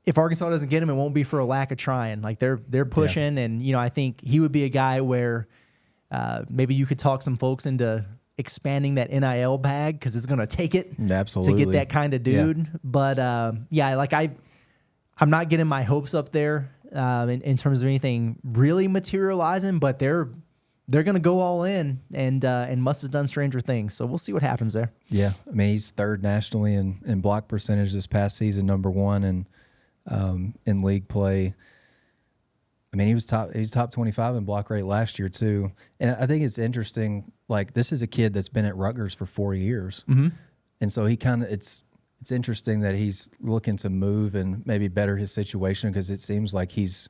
If Arkansas doesn't get him, it won't be for a lack of trying. Like they're pushing, and I think he would be a guy where maybe you could talk some folks into expanding that NIL bag because it's going to take it absolutely to get that kind of dude. Yeah. But I'm not getting my hopes up there in terms of anything really materializing, but they're going to go all in, and Muss has done stranger things. So we'll see what happens there. Yeah. I mean, he's third nationally in block percentage this past season, number 1 in league play. I mean, he was top 25 in block rate last year too. And I think it's interesting, like this is a kid that's been at Rutgers for 4 years. Mm-hmm. And so it's interesting that he's looking to move and maybe better his situation, because it seems like he's,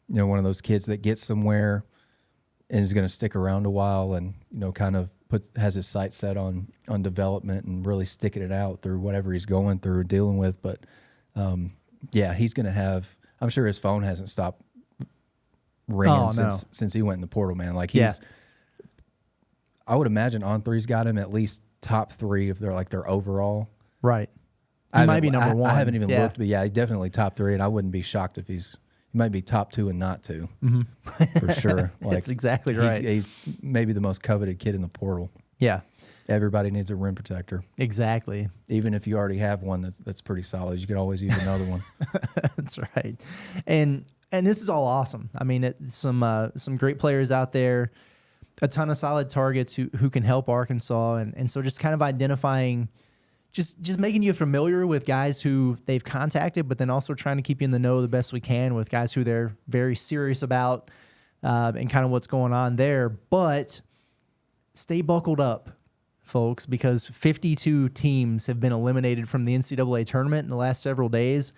one of those kids that gets somewhere and is going to stick around a while, and kind of has his sights set on development and really sticking it out through whatever he's going through and dealing with. But he's going to have. I'm sure his phone hasn't stopped ringing since he went in the portal, man. Like I would imagine On3's got him at least top 3 if they're like their overall. Right. He might be number 1. I haven't even looked, but he's definitely top 3, and I wouldn't be shocked if he might be top 2 and not 2, for sure. Like, that's exactly right. He's maybe the most coveted kid in the portal. Yeah. Everybody needs a rim protector. Exactly. Even if you already have one that's pretty solid, you could always use another one. That's right. And this is all awesome. I mean, some great players out there, a ton of solid targets who can help Arkansas. And so just kind of identifying, just making you familiar with guys who they've contacted, but then also trying to keep you in the know the best we can with guys who they're very serious about and kind of what's going on there. But stay buckled up, folks, because 52 teams have been eliminated from the NCAA tournament in the last several days.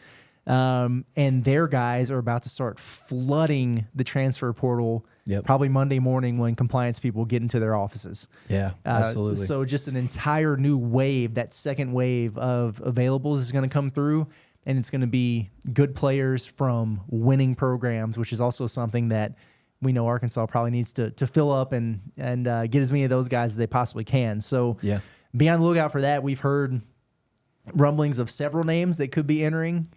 And their guys are about to start flooding the transfer portal probably Monday morning when compliance people get into their offices. Yeah, absolutely. So just an entire new wave, that second wave of availables is going to come through, and it's going to be good players from winning programs, which is also something that we know Arkansas probably needs to fill up and get as many of those guys as they possibly can. So be on the lookout for that. We've heard rumblings of several names that could be entering,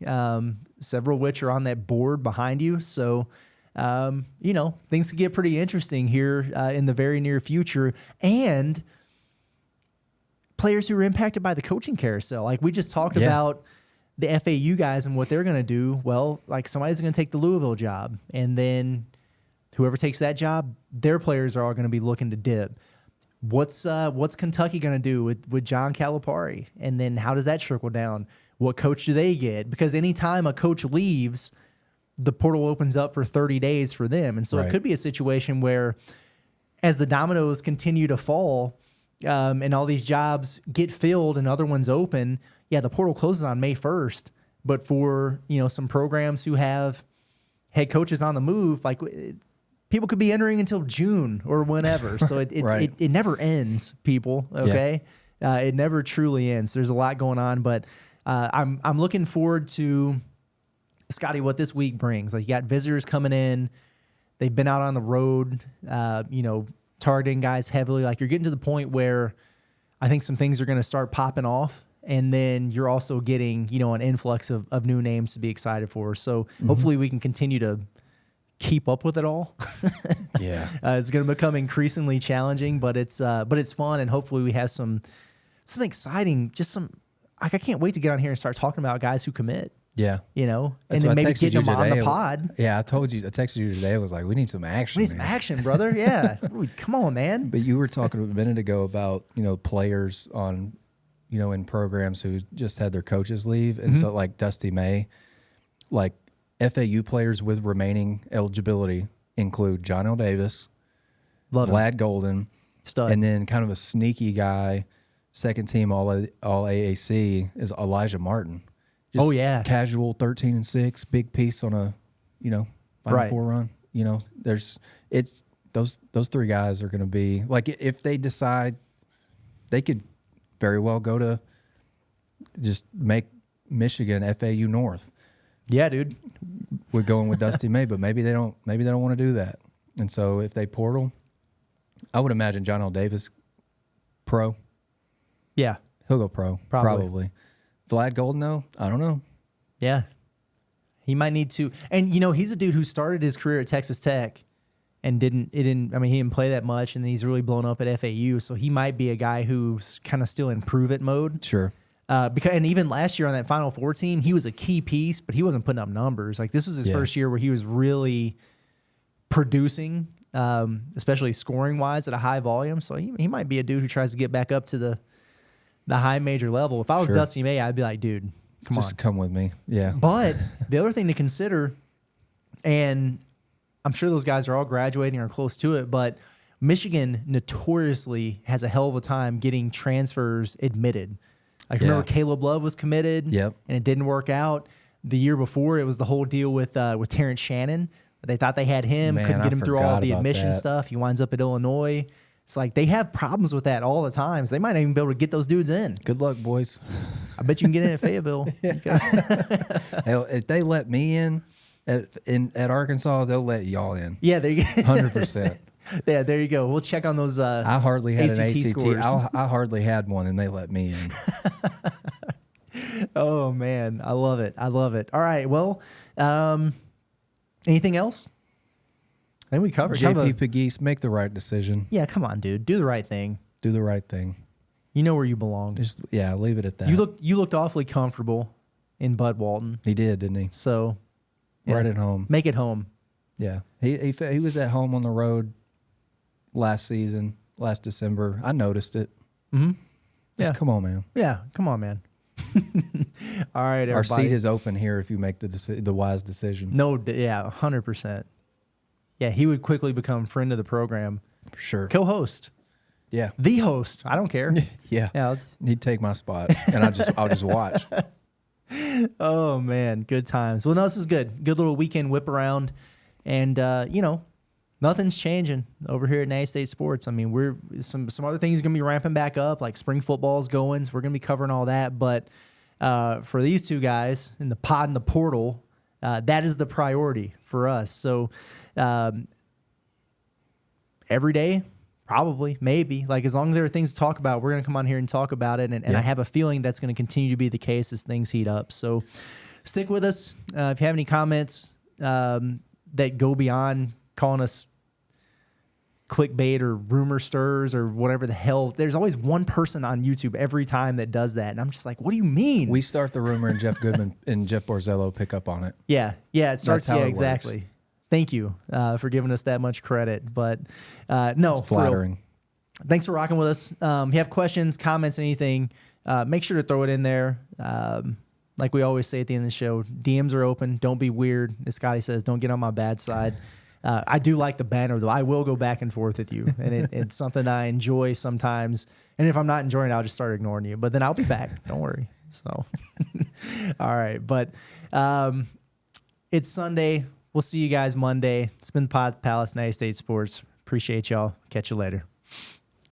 several of which are on that board behind you. So, things could get pretty interesting here in the very near future. And players who are impacted by the coaching carousel. Like we just talked about the FAU guys and what they're going to do. Well, like somebody's going to take the Louisville job, and then whoever takes that job, their players are all going to be looking to dip. What's Kentucky going to do with John Calipari? And then how does that trickle down? What coach do they get? Because anytime a coach leaves, the portal opens up for 30 days for them. And so it could be a situation where as the dominoes continue to fall and all these jobs get filled and other ones open, the portal closes on May 1st. But for, some programs who have head coaches on the move, like people could be entering until June or whenever. So it never ends, people. Okay. It never truly ends. There's a lot going on, but I'm looking forward to, Scottie, what this week brings. Like you got visitors coming in. They've been out on the road, targeting guys heavily. Like you're getting to the point where I think some things are going to start popping off. And then you're also getting, an influx of new names to be excited for. So hopefully we can continue to keep up with it all. It's going to become increasingly challenging, but it's fun, and hopefully we have some exciting, I can't wait to get on here and start talking about guys who commit. Yeah. And then maybe getting them on the pod. Yeah, I texted you today. I was like, we need some action. We need some action, brother. Yeah. Come on, man. But you were talking a minute ago about, players on, in programs who just had their coaches leave. And so like Dusty May, like FAU players with remaining eligibility include John L. Davis, Vlad Golden, stud, and then kind of a sneaky guy, second team all AAC is Elijah Martin. Just casual 13-6, big piece on a, Final Four run. Those three guys are going to be like, if they decide, they could very well go to just make Michigan FAU North. Yeah, dude. We're going with Dusty May, but maybe they don't want to do that. And so if they portal, I would imagine John L. Davis pro. Yeah. He'll go pro. Probably. Vlad Golden, though, I don't know. Yeah. He might need to. And, he's a dude who started his career at Texas Tech and he didn't play that much, and then he's really blown up at FAU. So he might be a guy who's kind of still in prove-it mode. Sure. And even last year on that Final Four team, he was a key piece, but he wasn't putting up numbers. Like this was his first year where he was really producing, especially scoring-wise at a high volume. So he might be a dude who tries to get back up to the high major level. If I was Dusty May, I'd be like, dude, just come with me. Yeah. But the other thing to consider, and I'm sure those guys are all graduating or close to it, but Michigan notoriously has a hell of a time getting transfers admitted. Like remember Caleb Love was committed and it didn't work out. The year before, it was the whole deal with Terrence Shannon. They thought they had him, couldn't get him through all the admission stuff. He winds up at Illinois. It's like they have problems with that all the time. So they might not even be able to get those dudes in. Good luck, boys. I bet you can get in at Fayetteville. Hell, if they let me in at Arkansas, they'll let y'all in. Yeah, there you go. 100%. Yeah, there you go. We'll check on those I hardly had an ACT scores. I hardly had one, and they let me in. Oh, man. I love it. All right. Well, anything else? I think we covered. JP Pegues, make the right decision. Yeah, come on, dude. Do the right thing. Do the right thing. You know where you belong. Just leave it at that. You looked awfully comfortable in Bud Walton. He did, didn't he? So right at home. Make it home. Yeah. He was at home on the road last December. I noticed it. Mm-hmm. Just come on, man. Yeah, come on, man. All right, everybody. Our seat is open here if you make the wise decision. No, 100%. Yeah, he would quickly become friend of the program. For sure. Co-host. Yeah. The host. I don't care. Yeah. He'd take my spot, and I'll just watch. Oh, man. Good times. Well, no, this is good. Good little weekend whip around. And, nothing's changing over here at Natty State Sports. I mean, we're some other things going to be ramping back up, like spring football's going, so we're going to be covering all that. But for these two guys in the pod and the portal, that is the priority for us. So every day, probably, maybe, like as long as there are things to talk about, we're going to come on here and talk about it. And I have a feeling that's going to continue to be the case as things heat up. So stick with us. If you have any comments that go beyond calling us clickbait or rumor stirs or whatever the hell. There's always one person on YouTube every time that does that. And I'm just like, what do you mean? We start the rumor and Jeff Goodman and Jeff Borzello pick up on it. Yeah. It starts. That's how it exactly. works. Thank you for giving us that much credit. But no, it's flattering. Thanks for rocking with us. If you have questions, comments, anything, make sure to throw it in there. Like we always say at the end of the show, DMs are open. Don't be weird. As Scottie says, don't get on my bad side. I do like the banner, though. I will go back and forth with you, and it's something I enjoy sometimes. And if I'm not enjoying it, I'll just start ignoring you. But then I'll be back. Don't worry. So, all right. But it's Sunday. We'll see you guys Monday. It's been Pod Palace, Natty State Sports. Appreciate y'all. Catch you later.